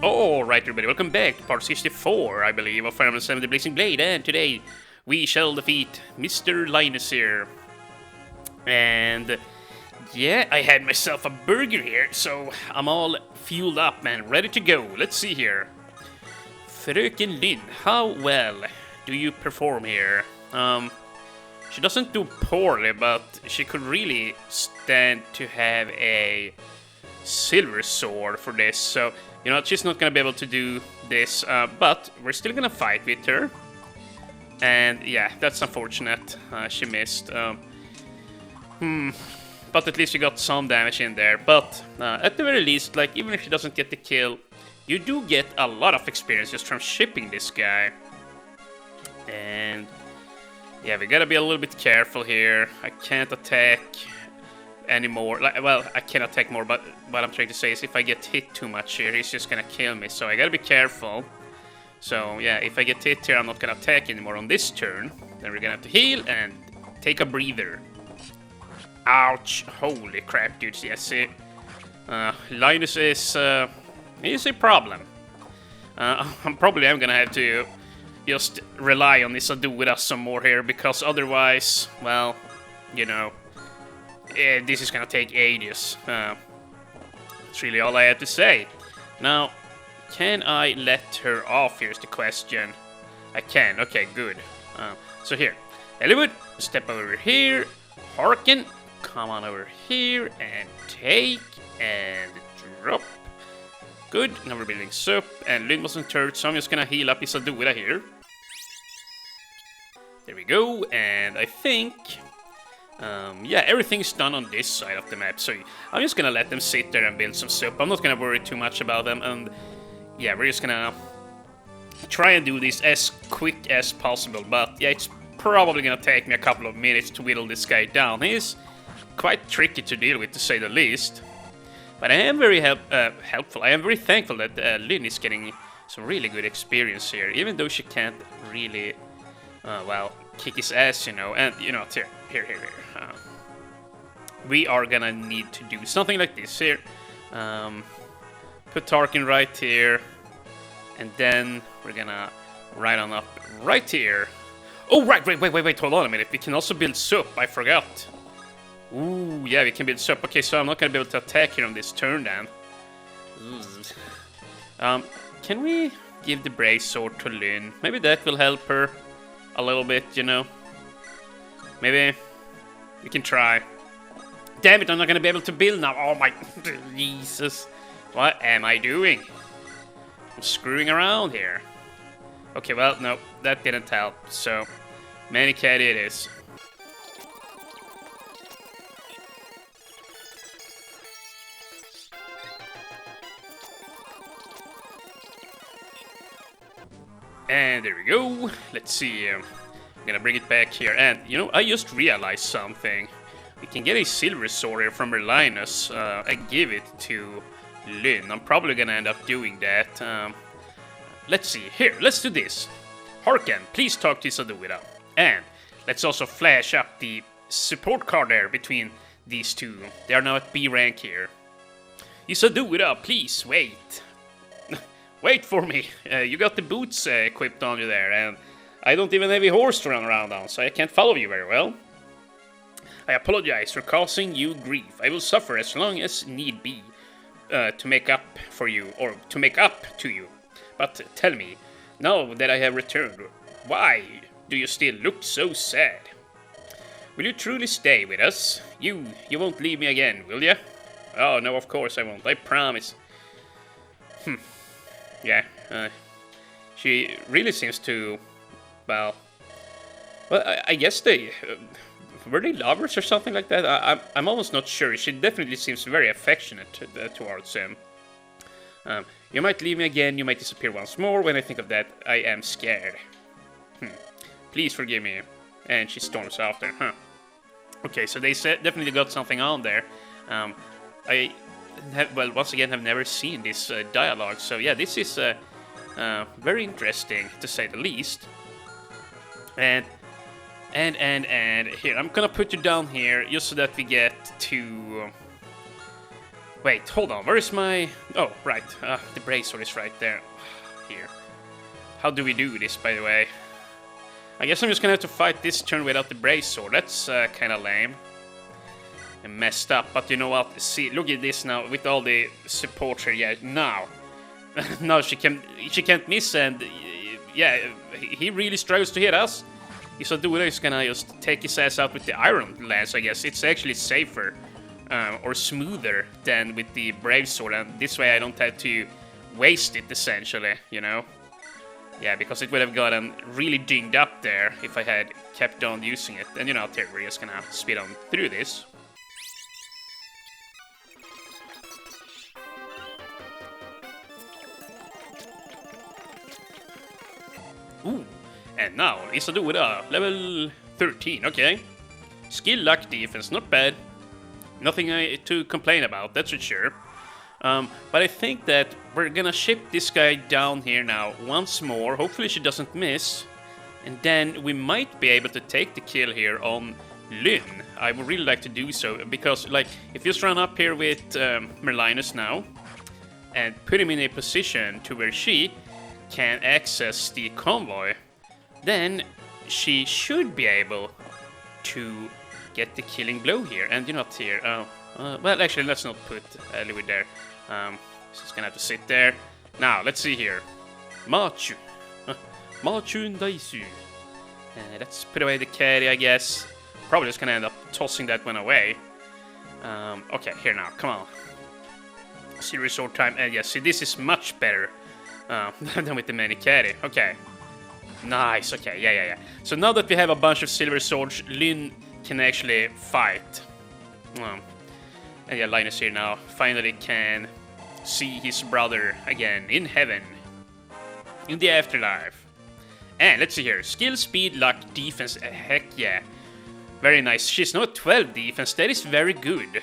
Alright everybody, welcome back to part 64, I believe, of Fire Emblem 7 The Blazing Blade, and today we shall defeat Mr. Linus here. And yeah, I had myself a burger here, so I'm all fueled up and ready to go. Let's see here. Fröken Lynn, how well do you perform here? She doesn't do poorly, but she could really stand to have a silver sword for this, so you know, she's not gonna be able to do this, but we're still gonna fight with her. And yeah, that's unfortunate. She missed. But at least you got some damage in there. But at the very least, like, even if she doesn't get the kill, you do get a lot of experience just from shipping this guy. And yeah, we gotta be a little bit careful here. I can't attack anymore. Like, well, I can attack more, but what I'm trying to say is if I get hit too much here, he's just gonna kill me, so I gotta be careful. So yeah, if I get hit here, I'm not gonna attack anymore on this turn. Then we're gonna have to heal and take a breather. Ouch! Holy crap, dudes, yes, Linus is a problem. I'm probably gonna have to just rely on this Aduida some more here, because otherwise, well, you know, this is gonna take ages. That's really all I have to say. Now, can I let her off? Here's the question. I can. Okay, good. So here, Eliwood, step over here. Harken, come on over here and take and drop. Good. Now we're building soup, and Lynn wasn't hurt, so I'm just gonna heal up his Aduida here. There we go, and I think yeah, everything's done on this side of the map, so I'm just gonna let them sit there and build some soup. I'm not gonna worry too much about them, and yeah, we're just gonna try and do this as quick as possible. But yeah, it's probably gonna take me a couple of minutes to whittle this guy down. He's quite tricky to deal with, to say the least. But I am very helpful. I am very thankful that Lynn is getting some really good experience here, even though she can't really, well, kick his ass, you know. And you know, here. We are gonna need to do something like this here. Put Tarkin right here, and then we're gonna ride on up right here. Oh, right, wait, hold on a minute. We can also build soup, I forgot. Ooh, yeah, we can build soup. Okay, so I'm not gonna be able to attack here on this turn then. Can we give the Brace Sword to Lynn? Maybe that will help her a little bit, you know. Maybe we can try. Damn it, I'm not gonna be able to build now. Oh my Jesus. What am I doing? I'm screwing around here. Okay, well, no, that didn't help. So, Manicat it is. And there we go. Let's see. I'm gonna bring it back here. And, you know, I just realized something. We can get a silver sword here from Linus and give it to Lynn. I'm probably gonna end up doing that. Let's see. Here, let's do this. Harken, please talk to Aduida. And let's also flash up the support card there between these two. They are now at B rank here. Aduida, please wait. Wait for me. You got the boots equipped on you there, and I don't even have a horse to run around on, so I can't follow you very well. I apologize for causing you grief. I will suffer as long as need be to make up for you, or to make up to you. But tell me, now that I have returned, why do you still look so sad? Will you truly stay with us? You won't leave me again, will you? Oh, no, of course I won't. I promise. Yeah, she really seems to, well, I guess they, were they lovers or something like that? I'm almost not sure. She definitely seems very affectionate towards him. You might leave me again, you might disappear once more. When I think of that, I am scared. Please forgive me. And she storms after, Okay, so they definitely got something on there. I have, well, once again, have never seen this dialogue, so yeah, this is very interesting, to say the least. And here, I'm gonna put you down here, just so that we get to Wait, hold on. Where is my... Oh, right. The bracelet is right there. Here. How do we do this, by the way? I guess I'm just gonna have to fight this turn without the bracelet. That's kind of lame. And messed up, but you know what? See, look at this now with all the support here. Yeah, now. Now she can't miss, and yeah, he really struggles to hit us. Isadora is gonna just take his ass out with the iron lance, I guess. It's actually safer. Or smoother than with the brave sword, and this way I don't have to waste it, essentially, you know? Yeah, because it would have gotten really dinged up there if I had kept on using it. And you know, we're just gonna speed on through this. Ooh, and now Isadora, level 13, okay. Skill, luck, defense, not bad. Nothing to complain about, that's for sure. But I think that we're gonna ship this guy down here now once more. Hopefully she doesn't miss. And then we might be able to take the kill here on Lyn. I would really like to do so, because like if you just run up here with Linus now and put him in a position to where she can access the convoy, then she should be able to get the killing blow here. And you're not here. Well, actually, let's not put Eliwood there. She's gonna have to sit there. Now, let's see here. Machu. Machu and Daisu. Let's put away the carry, I guess. Probably just gonna end up tossing that one away. Okay, here now, come on. Silver sword time. Yes, see, this is much better than with the many carry. Okay. Nice, okay, yeah. So now that we have a bunch of silver swords, Lyn can actually fight. And yeah, Linus here now finally can see his brother again in heaven, in the afterlife. And let's see here, skill, speed, luck, defense, heck yeah. Very nice. She's not 12 defense, that is very good.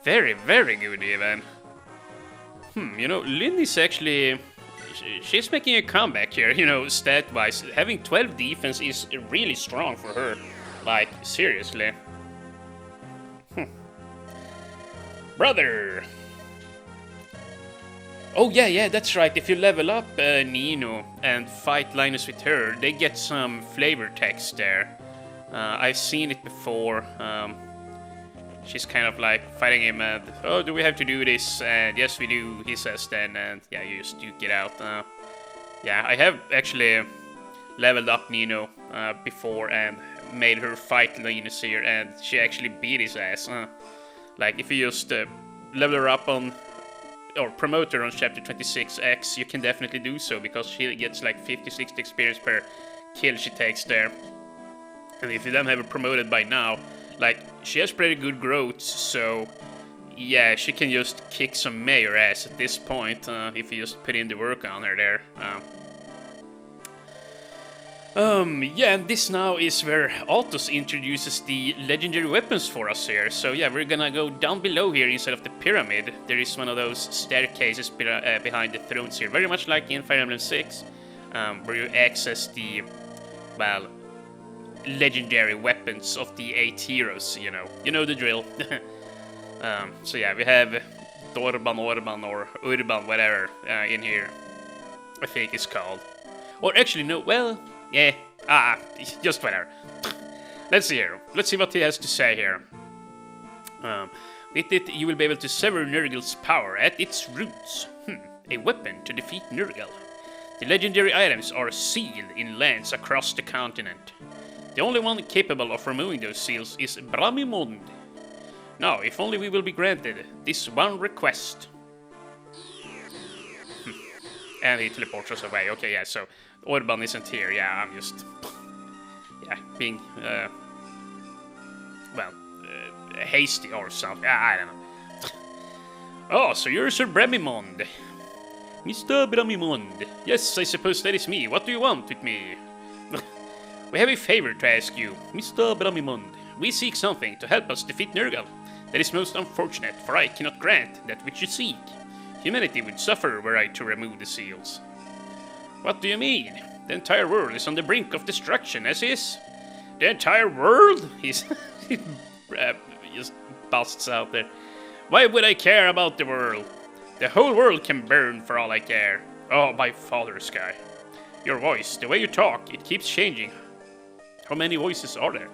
Very, very good even. You know, Lyn is actually... She's making a comeback here, you know, stat-wise. Having 12 defense is really strong for her. Like, seriously. Brother! Oh, yeah, that's right. If you level up Nino and fight Linus with her, they get some flavor text there. I've seen it before. She's kind of like fighting him and, oh, do we have to do this? And yes, we do, he says then, and yeah, you just duke it out. Yeah, I have actually leveled up Nino before and made her fight Linus here, and she actually beat his ass. Like, if you just level her up on, or promote her on chapter 26X, you can definitely do so, because she gets like 50-60 experience per kill she takes there. And if you don't have her promoted by now, like, she has pretty good growth, so yeah, she can just kick some mayor ass at this point, if you just put in the work on her there. Yeah, and this now is where Altos introduces the legendary weapons for us here. So yeah, we're gonna go down below here inside of the pyramid. There is one of those staircases behind the thrones here, very much like in Fire Emblem 6, where you access the, well, legendary weapons of the 8 heroes, you know the drill. So yeah, we have Orban or Urban, whatever, in here, I think it's called. Or actually, no, well, yeah, just whatever. Let's see here, let's see what he has to say here. With it, you will be able to sever Nurgle's power at its roots. A weapon to defeat Nurgle. The legendary items are sealed in lands across the continent. The only one capable of removing those seals is Bramimond. Now, if only we will be granted this one request. And he teleports us away. Okay, yeah, so Orban isn't here. Yeah, I'm just... yeah, being... well, hasty or something. I don't know. Oh, so you're Sir Bramimond. Mr. Bramimond. Yes, I suppose that is me. What do you want with me? We have a favor to ask you, Mr. Bramimond. We seek something to help us defeat Nurgle. That is most unfortunate, for I cannot grant that which you seek. Humanity would suffer were I to remove the seals. What do you mean? The entire world is on the brink of destruction, as is. The entire world? He just busts out there. Why would I care about the world? The whole world can burn for all I care. Oh, my father, Sky. Your voice, the way you talk, it keeps changing. How many voices are there?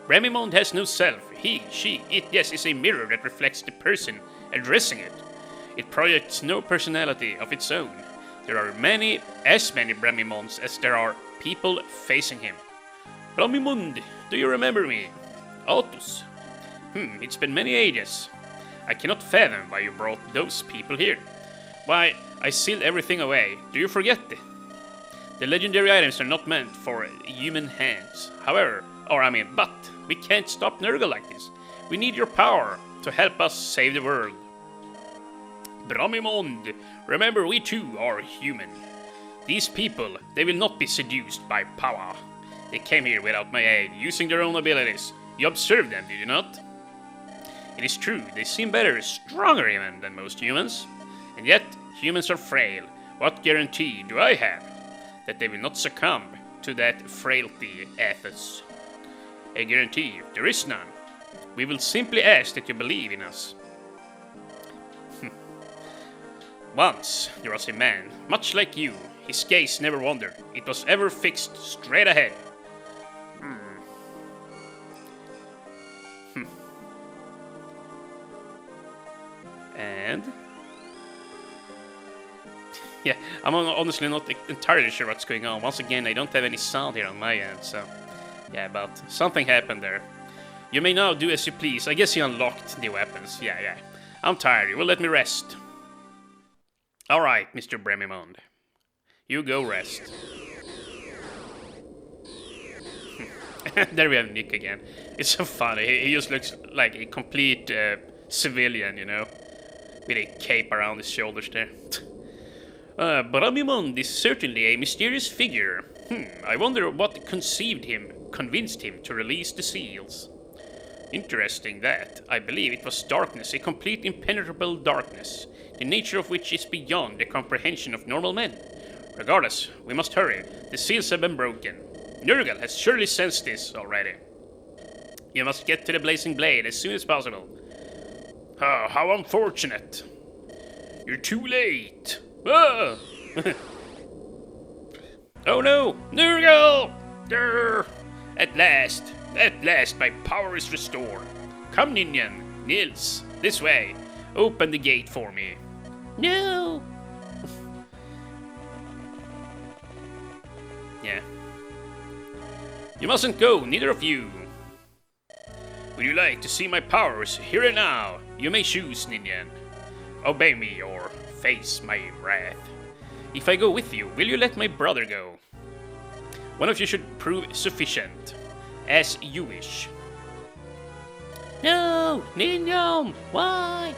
Remimond has no self. He, she, it, yes, is a mirror that reflects the person addressing it. It projects no personality of its own. There are as many Bremimonds as there are people facing him. Bramimund, do you remember me? Altus. It's been many ages. I cannot fathom why you brought those people here. Why, I sealed everything away. Do you forget it? The legendary items are not meant for human hands. But we can't stop Nurgle like this. We need your power to help us save the world. Bramimond, remember we too are human. These people, they will not be seduced by power. They came here without my aid, using their own abilities. You observed them, did you not? It is true, they seem better, stronger even than most humans. And yet, humans are frail. What guarantee do I have that they will not succumb to that frailty, Athos? A guarantee, there is none. We will simply ask that you believe in us. Once, there was a man, much like you. His gaze never wandered. It was ever fixed straight ahead. And? Yeah, I'm honestly not entirely sure what's going on. Once again, I don't have any sound here on my end, so... Yeah, but something happened there. You may now do as you please. I guess he unlocked the weapons. Yeah. I'm tired. You will let me rest. Alright, Mr. Bremimond. You go rest. There we have Nick again. It's so funny. He just looks like a complete civilian, you know? With a cape around his shoulders there. Bremimond is certainly a mysterious figure. I wonder what convinced him to release the seals. Interesting that. I believe it was darkness, a complete impenetrable darkness, the nature of which is beyond the comprehension of normal men. Regardless, we must hurry. The seals have been broken. Nurgle has surely sensed this already. You must get to the Blazing Blade as soon as possible. Oh, how unfortunate. You're too late. Ah! Oh no! Nurgle! Durr! At last, my power is restored. Come, Ninian, Nils, this way. Open the gate for me. No! Yeah. You mustn't go, neither of you. Would you like to see my powers here and now? You may choose, Ninian. Obey me or face my wrath. If I go with you, will you let my brother go? One of you should prove sufficient. As you wish. No! Ninian! Why?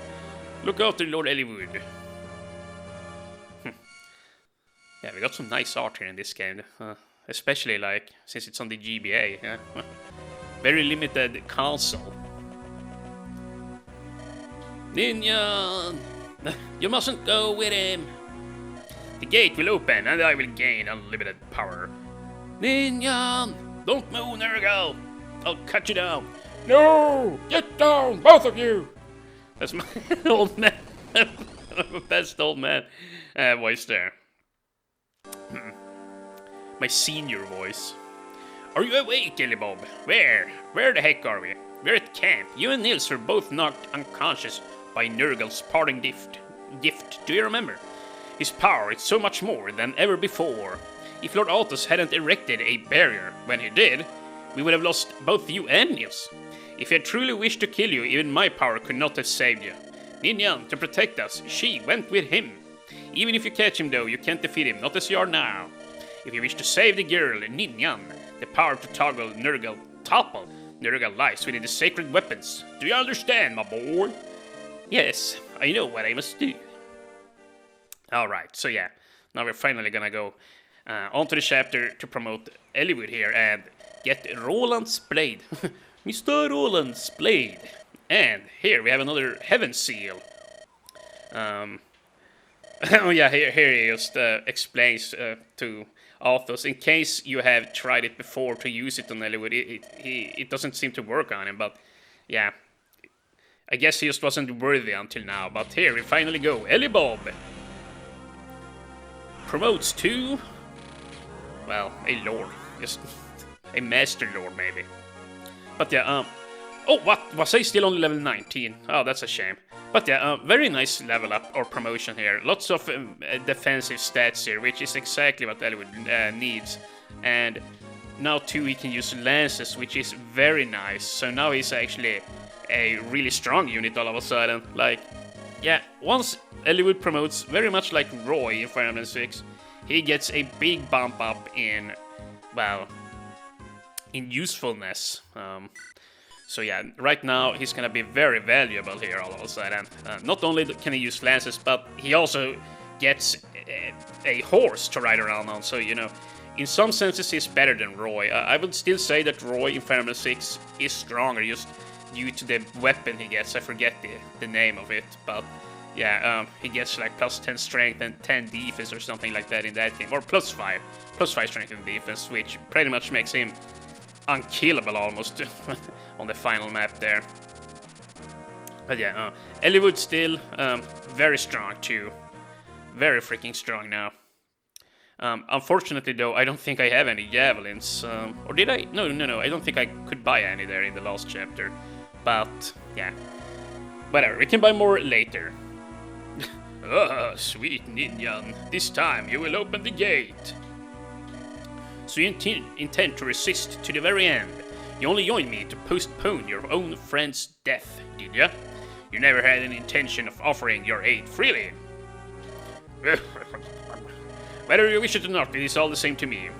Look after Lord Eliwood. Yeah, we got some nice art here in this game. Especially, like, since it's on the GBA. Yeah? Very limited console. Ninian! You mustn't go with him. The gate will open and I will gain unlimited power. Ninian! Don't move, Nurgle! I'll cut you down. No! Get down, both of you! That's my old man. Best old man voice there. My senior voice. Are you awake, Illibob? Where the heck are we? We're at camp. You and Nils were both knocked unconscious by Nurgle's parting gift. Do you remember? His power is so much more than ever before. If Lord Altus hadn't erected a barrier when he did, we would have lost both you and Nils. If he had truly wished to kill you, even my power could not have saved you. Ninian, to protect us, she went with him. Even if you catch him though, you can't defeat him, not as you are now. If you wish to save the girl, Ninian, the power to topple Nurgle lies within the sacred weapons. Do you understand, my boy? Yes, I know what I must do. Alright, so yeah, now we're finally gonna go onto the chapter to promote Eliwood here and get Roland's blade. Mr. Roland's blade. And here we have another heaven seal. Oh yeah, here he just explains to Athos, in case you have tried it before to use it on Eliwood, it doesn't seem to work on him, but yeah. I guess he just wasn't worthy until now, but here we finally go. Eliwood promotes to, well, a lord. Just a master lord, maybe. But yeah, oh, what? Was I still only level 19? Oh, that's a shame. But yeah, very nice level up or promotion here. Lots of defensive stats here, which is exactly what Eliwood needs. And now too he can use lances, which is very nice. So now he's actually a really strong unit all of a sudden. Like, yeah, once Eliwood promotes, very much like Roy in Fire Emblem 6, he gets a big bump up in, well, in usefulness. So yeah, right now he's gonna be very valuable here all of a sudden. Not only can he use lances, but he also gets a horse to ride around on. So, you know, in some senses he's better than Roy. I would still say that Roy in Fire Emblem 6 is stronger just due to the weapon he gets. I forget the name of it, but yeah, he gets like plus 10 strength and 10 defense or something like that in that game. Or plus 5 strength and defense, which pretty much makes him unkillable almost on the final map there. But yeah, Eliwood still very strong too. Very freaking strong now. Unfortunately though, I don't think I have any javelins. Or did I? No, I don't think I could buy any there in the last chapter. But yeah, whatever, we can buy more later. Ah, sweet Ninjan, this time you will open the gate. So you intend to resist to the very end. You only joined me to postpone your own friend's death, did ya? You never had any intention of offering your aid freely. Whether you wish it or not, it is all the same to me.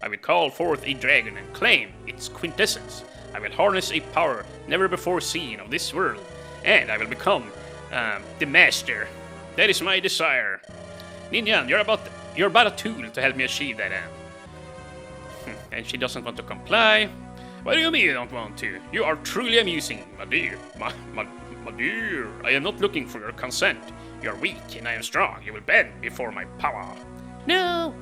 I will call forth a dragon and claim its quintessence. I will harness a power never before seen of this world, and I will become the master. That is my desire. Ninjan, you're about a tool to help me achieve that end. And she doesn't want to comply. What do you mean you don't want to? You are truly amusing, my dear. My dear, I am not looking for your consent. You are weak and I am strong. You will bend before my power. No!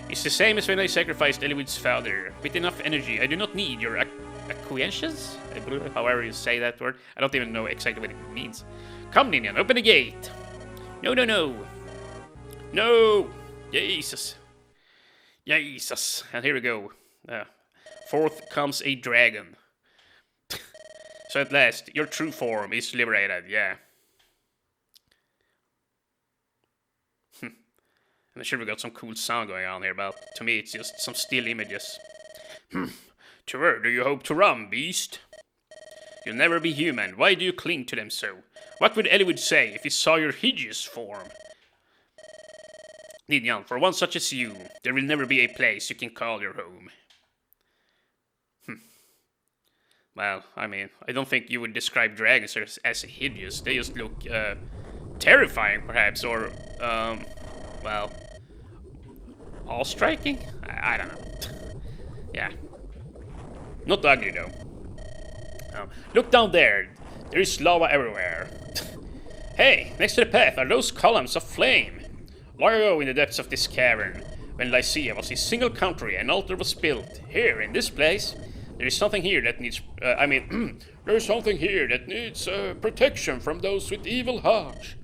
It's the same as when I sacrificed Eliwood's father. With enough energy, I do not need your acquiescence? However you say that word. I don't even know exactly what it means. Come, Ninjan, open the gate. No. No! Jesus. And here we go. Forth comes a dragon. So at last, your true form is liberated, yeah. And I'm sure we got some cool sound going on here, but to me it's just some still images. To where do you hope to run, beast? You'll never be human. Why do you cling to them so? What would Eliwood say if he saw your hideous form? Ninjan, for one such as you, there will never be a place you can call your home. Well, I mean, I don't think you would describe dragons as hideous. They just look terrifying, perhaps, or, well, awe-striking? I don't know. Yeah. Not ugly, though. Look down there. There is lava everywhere. Hey, next to the path are those columns of flame. Long ago in the depths of this cavern, when Lycia was a single country, an altar was built. Here, in this place, there is something here that needs... there is something here that needs protection from those with evil hearts.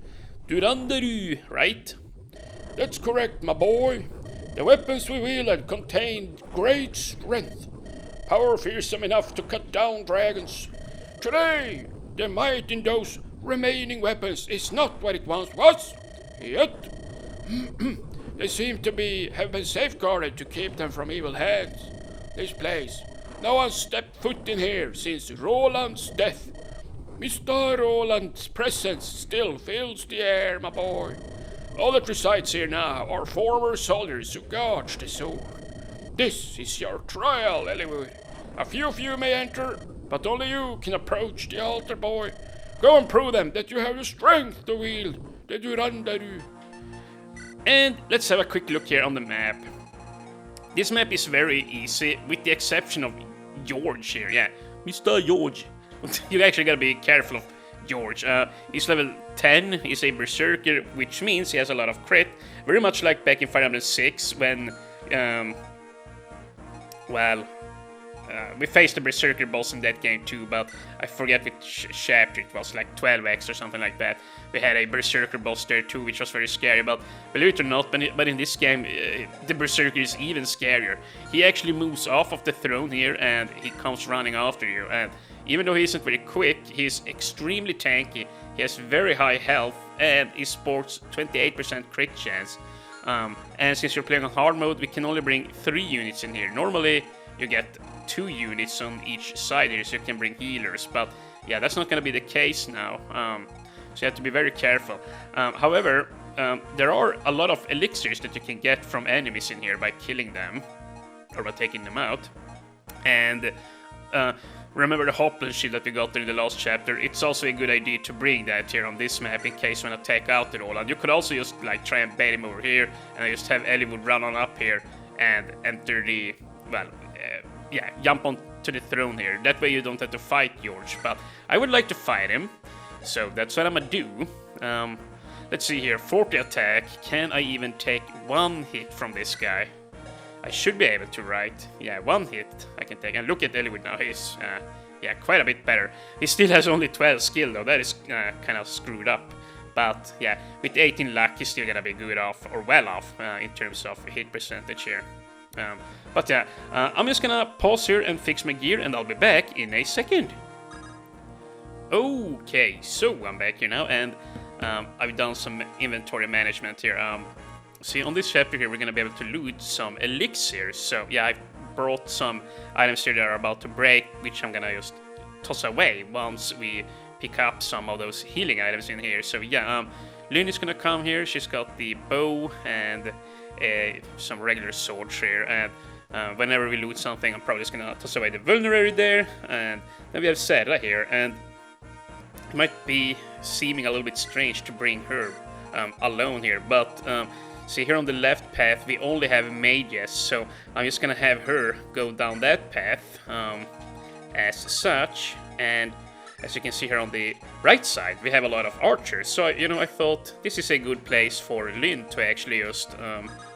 Durandaru, right? That's correct, my boy. The weapons we wielded contained great strength. Power fearsome enough to cut down dragons. Today, the might in those remaining weapons is not what it once was. Yet, they seem to have been safeguarded to keep them from evil hands. This place, no one stepped foot in here since Roland's death. Mr. Roland's presence still fills the air, my boy. All that resides here now are former soldiers who guards the sword. This is your trial, Eliwood. A few of you may enter, but only you can approach the altar, boy. Go and prove them that you have the strength to wield the Durandaru. And let's have a quick look here on the map. This map is very easy, with the exception of George here. Yeah, Mr. George. You actually gotta be careful of George. He's level 10, he's a berserker, which means he has a lot of crit. Very much like back in Fire Emblem 6 when, well, we faced the Berserker boss in that game too, but I forget which chapter it was, like 12x or something like that. We had a Berserker boss there too, which was very scary, but believe it or not, but in this game, the Berserker is even scarier. He actually moves off of the throne here, and he comes running after you, and even though he isn't very quick, he's extremely tanky, he has very high health, and he sports 28% crit chance. And since you're playing on hard mode, we can only bring 3 units in here. Normally, you get 2 units on each side here, so you can bring healers, but yeah, that's not going to be the case now, so you have to be very careful. However, there are a lot of elixirs that you can get from enemies in here by killing them, or by taking them out, and remember the Hoplon shield that we got in the last chapter. It's also a good idea to bring that here on this map in case you want to take out the Roland. You could also just like try and bait him over here, and just have Eliwood run on up here and enter the, well, yeah, jump onto the throne here. That way you don't have to fight George, but I would like to fight him, so that's what I'm gonna do. Let's see here, 40 attack. Can I even take 1 hit from this guy? I should be able to, right? Yeah, 1 hit I can take. And look at Eliwood now, he's, yeah, quite a bit better. He still has only 12 skill though, that is kind of screwed up. But yeah, with 18 luck, he's still gonna be good off, or well off, in terms of hit percentage here. But yeah, I'm just gonna pause here and fix my gear, and I'll be back in a second. Okay, so I'm back here now, and I've done some inventory management here. See, on this chapter here, we're gonna be able to loot some elixirs. So yeah, I brought some items here that are about to break, which I'm gonna just toss away once we pick up some of those healing items in here. So yeah, Linus is gonna come here. She's got the bow and some regular swords here, and whenever we loot something, I'm probably just gonna toss away the vulnerary there, and then we have Sarah here, and it might be seeming a little bit strange to bring her alone here, but see here on the left path we only have mages, so I'm just gonna have her go down that path as such, and as you can see here on the right side we have a lot of archers, so you know, I thought this is a good place for Lynn to actually just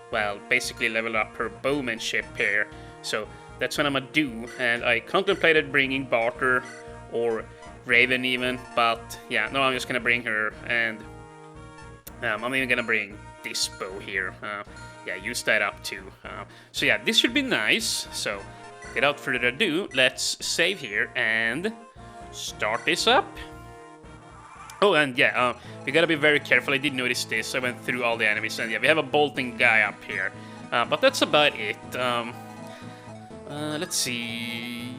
well, basically level up her bowmanship here, so that's what I'm gonna do. And I contemplated bringing Barter or Raven even, but yeah, no, I'm just gonna bring her, and I'm even gonna bring this bow here. Yeah, use that up too. So yeah, this should be nice. So without further ado, let's save here and start this up. Oh, and yeah, we gotta be very careful. I did notice this. I went through all the enemies, and yeah, we have a bolting guy up here. But that's about it. Let's see.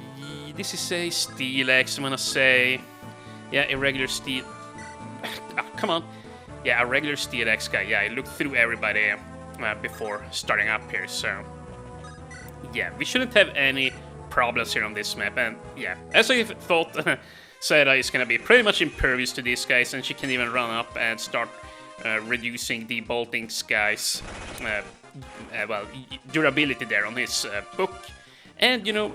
This is a steel axe, I'm gonna say. Yeah, a regular steel. Oh, come on. Yeah, a regular steel axe guy. Yeah, I looked through everybody before starting up here, so yeah, we shouldn't have any problems here on this map. And yeah, as I thought, Sarah is gonna be pretty much impervious to these guys, and she can even run up and start reducing the bolting guy's well, durability there on his book. And you know,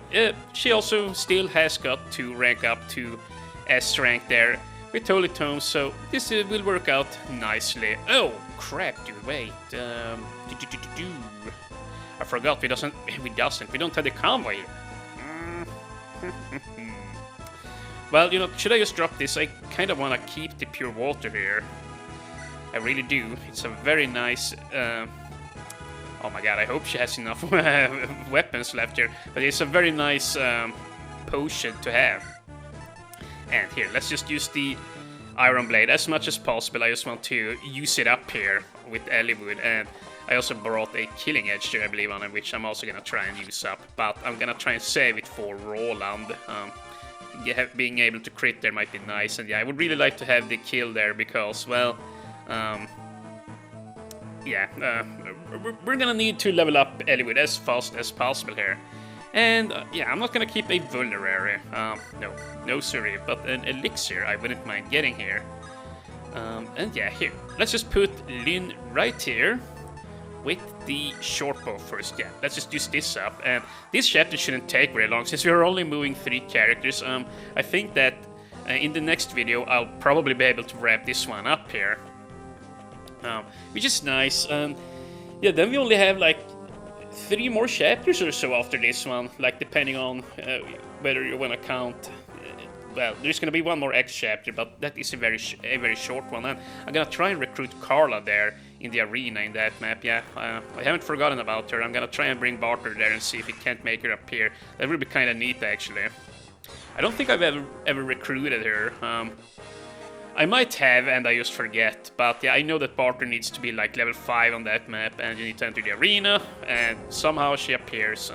she also still has got to rank up to S rank there with Holy Tomes, so this will work out nicely. Oh crap, dude, wait. I forgot we don't have the convoy. Well, you know, should I just drop this? I kind of want to keep the pure water here. I really do. It's a very nice... oh my god, I hope she has enough weapons left here. But it's a very nice potion to have. And here, let's just use the Iron Blade as much as possible. I just want to use it up here with Eliwood. And I also brought a Killing Edge there, I believe, on it, which I'm also going to try and use up. But I'm going to try and save it for Roland. Being able to crit there might be nice, and yeah, I would really like to have the kill there because, well, yeah, we're gonna need to level up Eliwood as fast as possible here. And yeah, I'm not gonna keep a vulnerary, no sorry, but an elixir I wouldn't mind getting here. And yeah, here, let's just put Lynn right here with the short bow first. Yeah, let's just use this up, and this chapter shouldn't take very long since we're only moving 3 characters. I think that in the next video I'll probably be able to wrap this one up here, which is nice. Yeah, then we only have like 3 more chapters or so after this one, like depending on whether you want to count. Well, there's gonna be one more X chapter, but that is a very short one, and I'm gonna try and recruit Carla there in the arena in that map. Yeah, I haven't forgotten about her. I'm gonna try and bring Barter there and see if he can't make her appear. That would be kind of neat, actually. I don't think I've ever recruited her. I might have, and I just forget. But yeah, I know that Barter needs to be like level 5 on that map, and you need to enter the arena, and somehow she appears.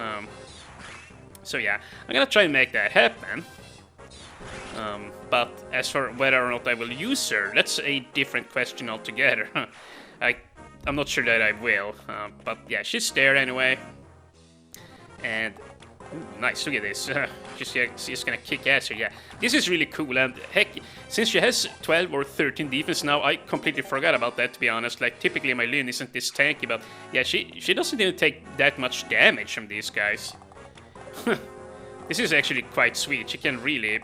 So yeah, I'm gonna try and make that happen. But as for whether or not I will use her, that's a different question altogether. I'm not sure that I will, but yeah, she's there anyway. And ooh, nice, look at this. She's gonna kick ass here. Yeah, this is really cool. And heck, since she has 12 or 13 defense now, I completely forgot about that, to be honest. Like, typically my Lyn isn't this tanky, but yeah, she doesn't even take that much damage from these guys. This is actually quite sweet. She can really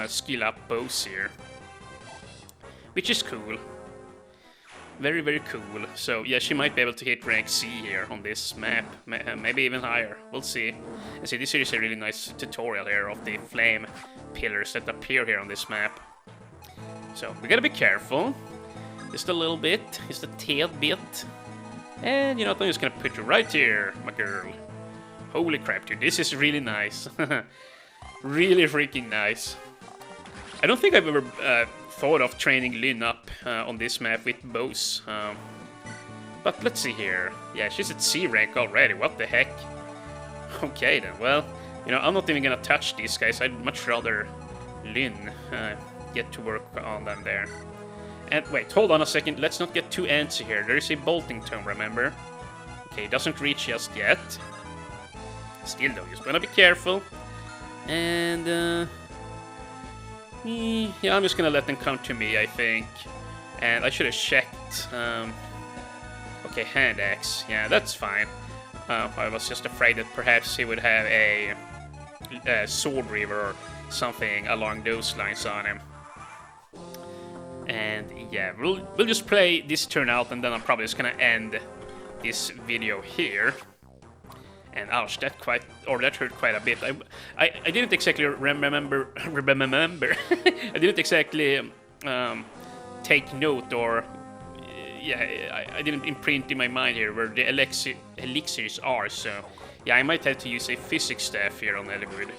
skill up bows here, which is cool. Very, very cool. So yeah, she might be able to hit rank C here on this map, maybe even higher. We'll see. And see, this is a really nice tutorial here of the flame pillars that appear here on this map. So we gotta be careful, just a little bit, just a tail bit. And you know what, I'm just gonna put you right here, my girl. Holy crap, dude, this is really nice. Really freaking nice. I don't think I've ever thought of training Lyn up on this map with bows. But let's see here. Yeah, she's at C rank already. What the heck? Okay then, well, you know, I'm not even gonna touch these guys. I'd much rather Lyn get to work on them there. And wait, hold on a second. Let's not get too antsy here. There is a bolting tome, remember? Okay, doesn't reach just yet. Still though, just wanna be careful. And yeah, I'm just gonna let them come to me, I think. And I should have checked. Okay, hand axe. Yeah, that's fine. I was just afraid that perhaps he would have a sword reaver or something along those lines on him. And yeah, we'll just play this turn out, and then I'm probably just gonna end this video here. And ouch, that hurt quite a bit. I didn't exactly remember. I didn't exactly take note, or yeah, I didn't imprint in my mind here where the elixirs are. So yeah, I might have to use a physics staff here on Eliwood.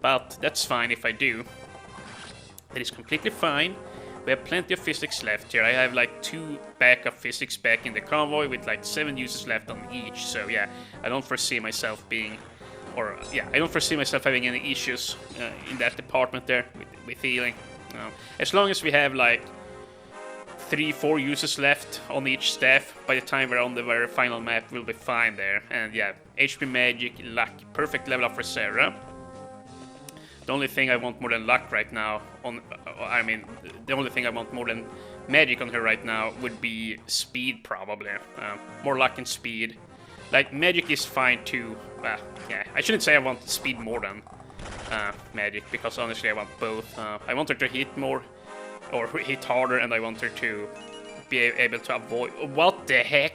But that's fine if I do. That is completely fine. We have plenty of physics left here. I have like 2 backup physics back in the convoy with like 7 uses left on each. So yeah, I don't foresee myself being, or yeah, I don't foresee myself having any issues in that department there with healing. As long as we have like 3-4 uses left on each staff, by the time we're on the very final map, we'll be fine there. And yeah, HP, magic, luck, perfect level up for Sarah. The only thing I want more than luck right now the only thing I want more than magic on her right now would be speed, probably. More luck and speed. Like, magic is fine too. Yeah, I shouldn't say I want speed more than magic, because honestly I want both. I want her to hit more, or hit harder, and I want her to be able to avoid... What the heck?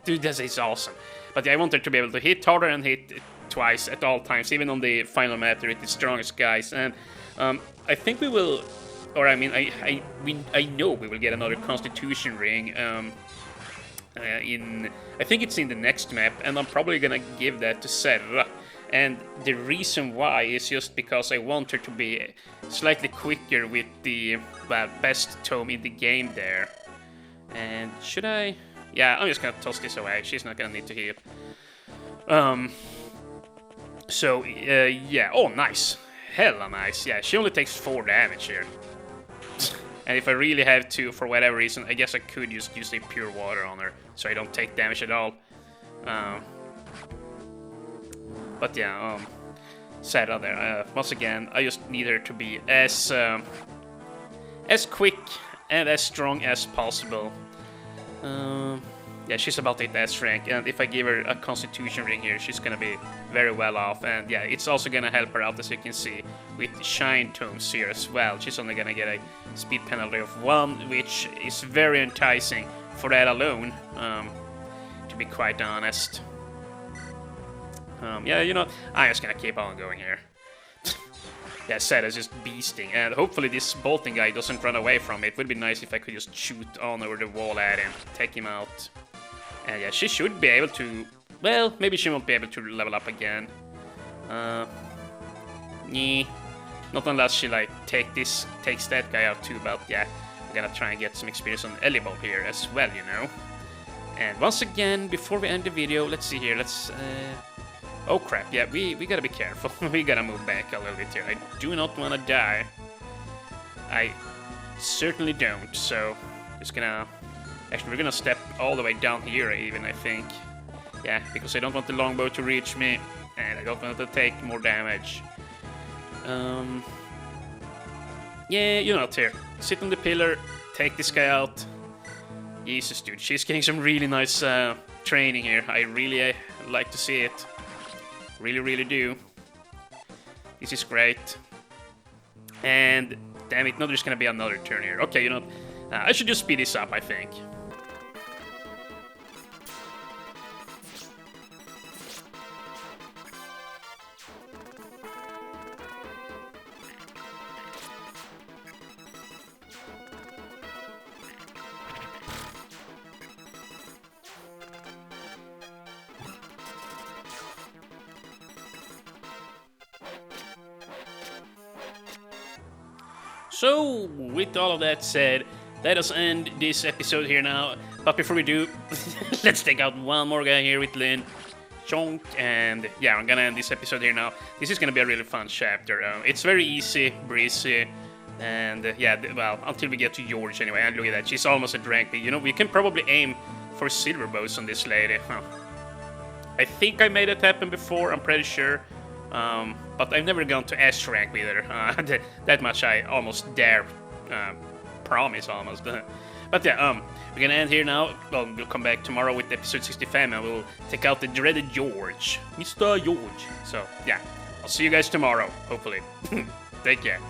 Dude, this is awesome. But yeah, I want her to be able to hit harder and hit twice at all times, even on the final map with the strongest guys. And I think we will, or I mean, I know we will get another Constitution ring. I think it's in the next map, and I'm probably gonna give that to Serra. And the reason why is just because I want her to be slightly quicker with the best tome in the game there. And should I? Yeah, I'm just gonna toss this away. She's not gonna need to heal. So, yeah. Oh, nice. Hella nice. Yeah, she only takes 4 damage here. And if I really have to, for whatever reason, I guess I could just use a pure water on her, so I don't take damage at all. But yeah, Sarah there. Once again, I just need her to be as quick and as strong as possible. Yeah, she's about 8 S rank, and if I give her a Constitution ring here, she's gonna be very well off. And yeah, it's also gonna help her out, as you can see, with Shine Tomes here as well. She's only gonna get a speed penalty of 1, which is very enticing for that alone. To be quite honest. Yeah, you know, I'm just gonna keep on going here. Yeah, Zed is just beasting, and hopefully this bolting guy doesn't run away from me. It would be nice if I could just shoot on over the wall at him, take him out. And yeah, she should be able to... Well, maybe she won't be able to level up again. Nah. Not unless she, like, takes that guy out too, but yeah. I'm gonna try and get some experience on Eliwood here as well, you know. And once again, before we end the video, let's see here, let's... Oh crap, yeah, we gotta be careful. We gotta move back a little bit here. I do not wanna die. I certainly don't, so... Just gonna... Actually, we're gonna step all the way down here even, I think. Yeah, because I don't want the longbow to reach me, and I don't want to take more damage. Yeah, you know, here. Sit on the pillar, take this guy out. Jesus, dude, she's getting some really nice training here. I really like to see it. Really, really do. This is great. And, damn it, no, there's gonna be another turn here. Okay, you know, I should just speed this up, I think. So, with all of that said, let us end this episode here now. But before we do, let's take out one more guy here with Lynn. Chonk, and yeah, I'm gonna end this episode here now. This is gonna be a really fun chapter. It's very easy, breezy, and yeah, well, until we get to George anyway. And look at that, she's almost at rank B. You know, we can probably aim for silver bows on this lady. I think I made it happen before, I'm pretty sure. But I've never gone to S rank with her. That much I almost dare promise, almost. But yeah, we're gonna end here now. Well, we'll come back tomorrow with episode 65 and we'll take out the dreaded George. Mr. George. So, yeah, I'll see you guys tomorrow, hopefully. Take care.